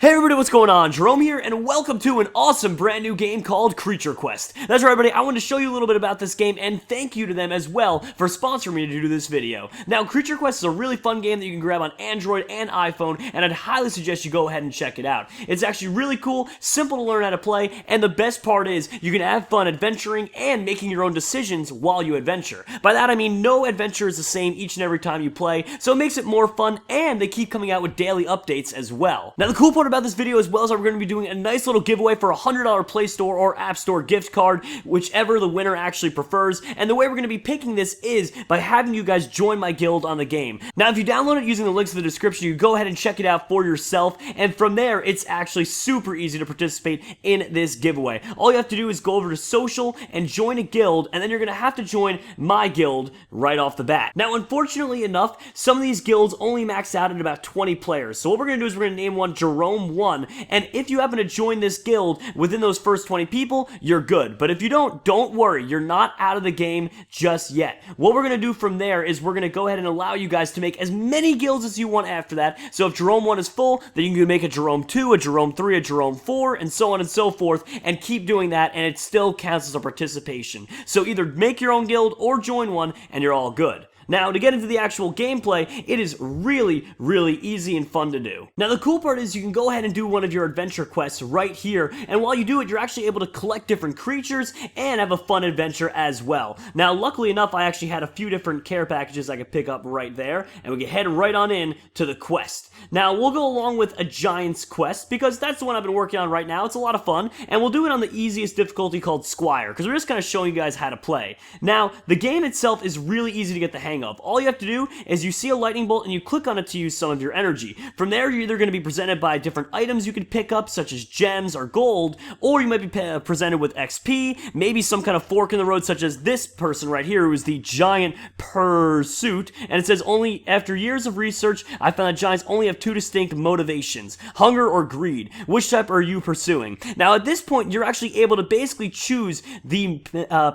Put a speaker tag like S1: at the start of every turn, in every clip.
S1: Hey everybody, what's going on? Jerome here, and welcome to an awesome brand new game called Creature Quest. That's right, everybody, I wanted to show you a little bit about this game, and thank you to them as well for sponsoring me to do this video. Now, Creature Quest is a really fun game that you can grab on Android and iPhone, and I'd highly suggest you go ahead and check it out. It's actually really cool, simple to learn how to play, and the best part is you can have fun adventuring and making your own decisions while you adventure. By that I mean no adventure is the same each and every time you play, so it makes it more fun, and they keep coming out with daily updates as well. Now, the cool part about this video as well is that we're going to be doing a nice little giveaway for a $100 Play Store or App Store gift card, whichever the winner actually prefers, and the way we're going to be picking this is by having you guys join my guild on the game. Now, if you download it using the links in the description, you go ahead and check it out for yourself, and from there, it's actually super easy to participate in this giveaway. All you have to do is go over to social and join a guild, and then you're going to have to join my guild right off the bat. Now, unfortunately enough, some of these guilds only max out at about 20 players, so what we're going to do is we're going to name one Jerome 1, and if you happen to join this guild within those first 20 people, you're good. But if you don't worry, you're not out of the game just yet. What we're going to do from there is we're going to go ahead and allow you guys to make as many guilds as you want after that. So if Jerome 1 is full, then you can make a Jerome 2, a Jerome 3, a Jerome 4, and so on and so forth, and keep doing that, and it still counts as a participation. So either make your own guild or join one, and you're all good. Now, to get into the actual gameplay, it is really, really easy and fun to do. Now, the cool part is you can go ahead and do one of your adventure quests right here, and while you do it, you're actually able to collect different creatures and have a fun adventure as well. Now, luckily enough, I actually had a few different care packages I could pick up right there, and we can head right on in to the quest. Now, we'll go along with a Giant's quest, because that's the one I've been working on right now. It's a lot of fun, and we'll do it on the easiest difficulty called Squire, because we're just kind of showing you guys how to play. Now, the game itself is really easy to get the hang of. All you have to do is you see a lightning bolt and you click on it to use some of your energy. From there, you're either going to be presented by different items you can pick up, such as gems or gold, or you might be presented with XP, maybe some kind of fork in the road, such as this person right here, who is the Giant Pursuit, and it says, only after years of research, I found that giants only have two distinct motivations, hunger or greed. Which type are you pursuing? Now, at this point, you're actually able to basically choose the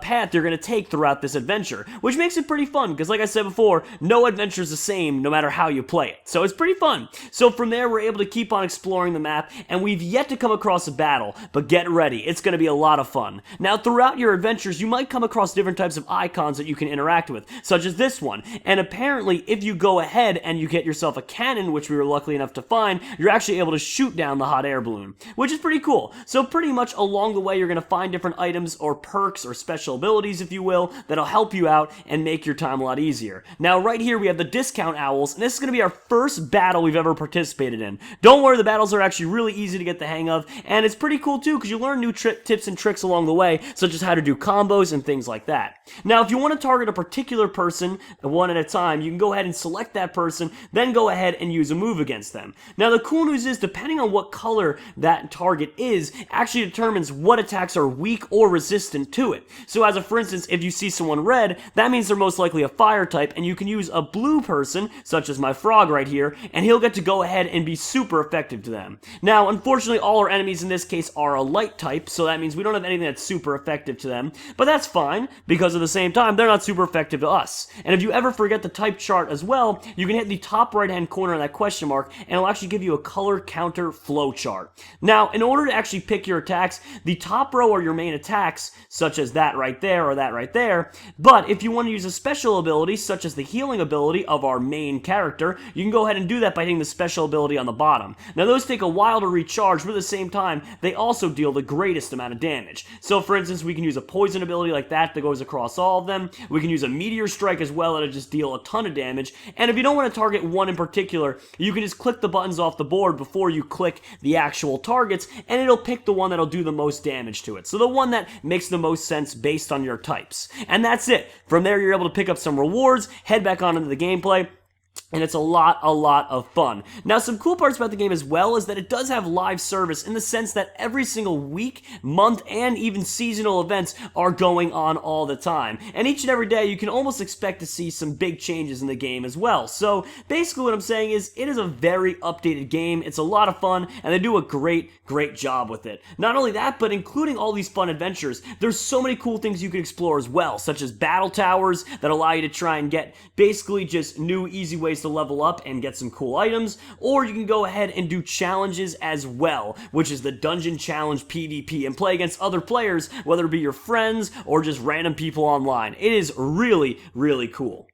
S1: path you're going to take throughout this adventure, which makes it pretty fun, because like I said before, no adventure is the same no matter how you play it. So it's pretty fun. So from there, we're able to keep on exploring the map, and we've yet to come across a battle, but get ready. It's going to be a lot of fun. Now, throughout your adventures, you might come across different types of icons that you can interact with, such as this one. And apparently, if you go ahead and you get yourself a cannon, which we were lucky enough to find, you're actually able to shoot down the hot air balloon, which is pretty cool. So pretty much along the way, you're going to find different items or perks or special abilities, if you will, that'll help you out and make your time a lot easier. Now, right here, we have the discount owls, and this is going to be our first battle we've ever participated in. Don't worry, the battles are actually really easy to get the hang of, and it's pretty cool, too, because you learn new tips and tricks along the way, such as how to do combos and things like that. Now, if you want to target a particular person, one at a time, you can go ahead and select that person, then go ahead and use a move against them. Now, the cool news is, depending on what color that target is, actually determines what attacks are weak or resistant to it. So, as a for instance, if you see someone red, that means they're most likely a fire type, and you can use a blue person, such as my frog right here, and he'll get to go ahead and be super effective to them. Now, unfortunately, all our enemies in this case are a light type, so that means we don't have anything that's super effective to them, but that's fine, because at the same time, they're not super effective to us. And if you ever forget the type chart as well, you can hit the top right-hand corner of that question mark, and it'll actually give you a color counter flow chart. Now, in order to actually pick your attacks, the top row are your main attacks, such as that right there or that right there, but if you want to use a special ability, such as the healing ability of our main character, you can go ahead and do that by hitting the special ability on the bottom. Now, those take a while to recharge, but at the same time, they also deal the greatest amount of damage. So, for instance, we can use a poison ability like that goes across all of them. We can use a meteor strike as well that'll just deal a ton of damage. And if you don't want to target one in particular, you can just click the buttons off the board before you click the actual targets, and it'll pick the one that'll do the most damage to it. So the one that makes the most sense based on your types. And that's it. From there, you're able to pick up some rewards, head back on into the gameplay, and it's a lot of fun. Now, some cool parts about the game as well is that it does have live service in the sense that every single week, month, and even seasonal events are going on all the time. And each and every day, you can almost expect to see some big changes in the game as well. So, basically what I'm saying is, it is a very updated game, it's a lot of fun, and they do a great job with it. Not only that, but including all these fun adventures, there's so many cool things you can explore as well, such as battle towers that allow you to try and get basically just new, easy ways to level up and get some cool items, or you can go ahead and do challenges as well, which is the Dungeon Challenge PvP, and play against other players, whether it be your friends or just random people online. It is really, really cool.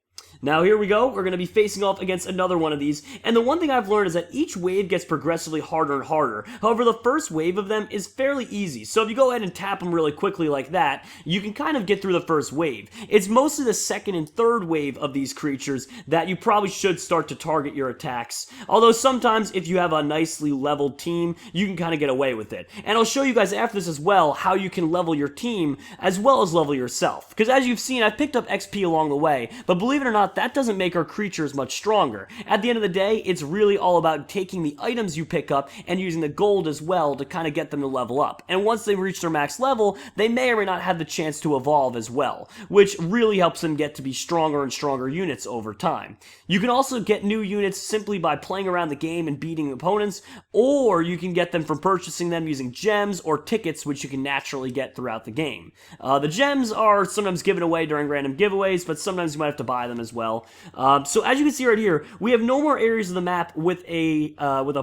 S1: Now here we go, we're going to be facing off against another one of these, and the one thing I've learned is that each wave gets progressively harder and harder. However, the first wave of them is fairly easy, so if you go ahead and tap them really quickly like that, you can kind of get through the first wave. It's mostly the second and third wave of these creatures that you probably should start to target your attacks, although sometimes if you have a nicely leveled team, you can kind of get away with it. And I'll show you guys after this as well how you can level your team as well as level yourself, because as you've seen, I've picked up XP along the way, but believe it or not, that doesn't make our creatures much stronger. At the end of the day, it's really all about taking the items you pick up and using the gold as well to kind of get them to level up. And once they reach their max level, they may or may not have the chance to evolve as well, which really helps them get to be stronger and stronger units over time. You can also get new units simply by playing around the game and beating opponents, or you can get them from purchasing them using gems or tickets, which you can naturally get throughout the game. The gems are sometimes given away during random giveaways, but sometimes you might have to buy them as well. So as you can see right here, we have no more areas of the map with a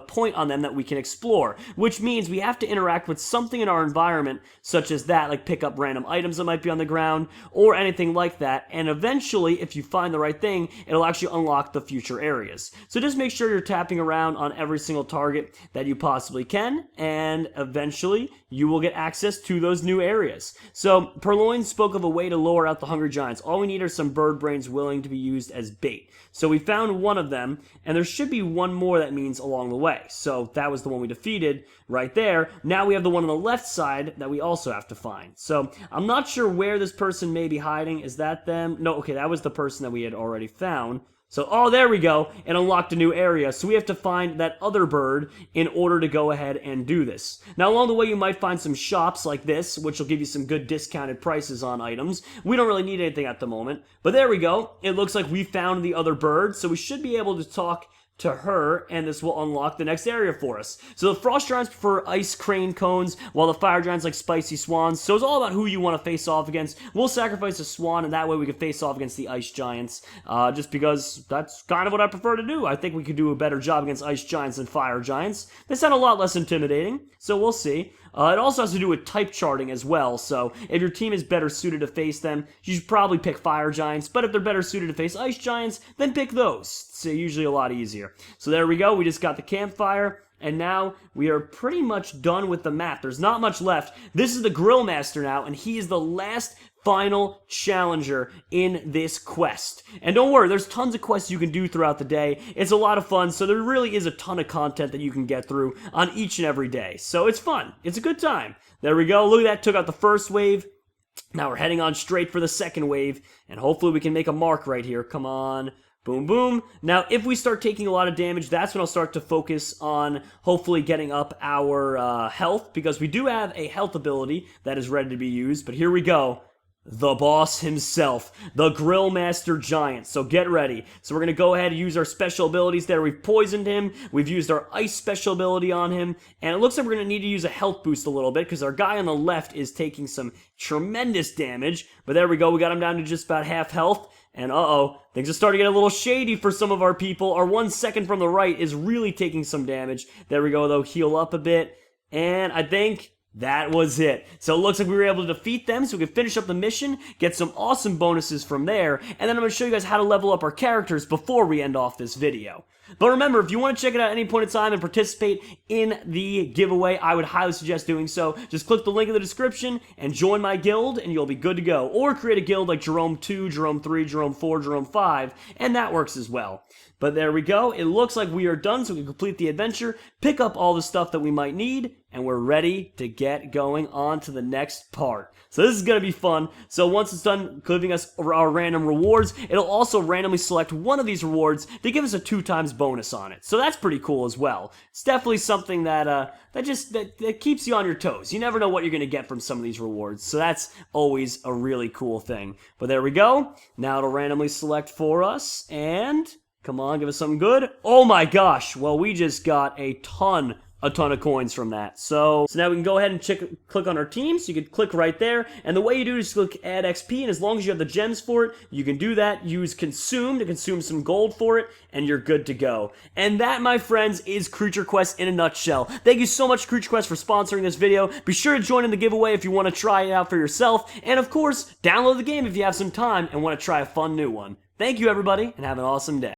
S1: point on them that we can explore, which means we have to interact with something in our environment, such as that, like pick up random items that might be on the ground, or anything like that, and eventually, if you find the right thing, it'll actually unlock the future areas. So just make sure you're tapping around on every single target that you possibly can, and eventually, you will get access to those new areas. So, Purloin spoke of a way to lure out the hungry giants. All we need are some bird brains willing to be used as bait. So we found one of them, and there should be one more that means along the way. So that was the one we defeated right there. Now we have the one on the left side that we also have to find. So I'm not sure where this person may be hiding. Is that them? No, okay, that was the person that we had already found. So, oh, there we go. It unlocked a new area. So we have to find that other bird in order to go ahead and do this. Now, along the way, you might find some shops like this, which will give you some good discounted prices on items. We don't really need anything at the moment. But there we go. It looks like we found the other bird. So we should be able to talk to her, and this will unlock the next area for us. So the frost giants prefer ice crane cones, while the fire giants like spicy swans. So it's all about who you want to face off against. We'll sacrifice a swan, and that way we can face off against the ice giants, just because that's kind of what I prefer to do. I think we could do a better job against ice giants than fire giants. They sound a lot less intimidating, so we'll see. It also has to do with type charting as well, so if your team is better suited to face them, you should probably pick fire giants, but if they're better suited to face ice giants, then pick those. It's usually a lot easier. So there we go, we just got the campfire, and now we are pretty much done with the map. There's not much left. This is the Grill Master now, and he is the last final challenger in this quest. And don't worry, there's tons of quests you can do throughout the day. It's a lot of fun, so there really is a ton of content that you can get through on each and every day. So it's fun. It's a good time. There we go. Look at that. Took out the first wave. Now we're heading on straight for the second wave, and hopefully we can make a mark right here. Come on. Boom, boom. Now, if we start taking a lot of damage, that's when I'll start to focus on hopefully getting up our health, because we do have a health ability that is ready to be used. But here we go. The boss himself, the Grill Master Giant. So get ready. So we're going to go ahead and use our special abilities there. We've poisoned him. We've used our ice special ability on him. And it looks like we're going to need to use a health boost a little bit, because our guy on the left is taking some tremendous damage. But there we go. We got him down to just about half health. And uh-oh, things are starting to get a little shady for some of our people. Our 1 second from the right is really taking some damage. There we go, though. Heal up a bit. And I think that was it. So it looks like we were able to defeat them, so we can finish up the mission, get some awesome bonuses from there, and then I'm going to show you guys how to level up our characters before we end off this video. But remember, if you want to check it out at any point in time and participate in the giveaway, I would highly suggest doing so. Just click the link in the description and join my guild, and you'll be good to go. Or create a guild like Jerome 2, Jerome 3, Jerome 4, Jerome 5, and that works as well. But there we go. It looks like we are done, so we can complete the adventure, pick up all the stuff that we might need, and we're ready to get going on to the next part. So this is going to be fun. So once it's done giving us our random rewards, it'll also randomly select one of these rewards to give us a 2x bonus on it. So that's pretty cool as well. It's definitely something that that keeps you on your toes. You never know what you're going to get from some of these rewards. So that's always a really cool thing. But there we go. Now it'll randomly select for us, and come on, give us something good. Oh my gosh. Well, we just got a ton a ton of coins from that. So now we can go ahead and click on our team. So you can click right there. And the way you do it is click add XP. And as long as you have the gems for it, you can do that. Use consume to consume some gold for it. And you're good to go. And that, my friends, is Creature Quest in a nutshell. Thank you so much, Creature Quest, for sponsoring this video. Be sure to join in the giveaway if you want to try it out for yourself. And of course, download the game if you have some time and want to try a fun new one. Thank you, everybody, and have an awesome day.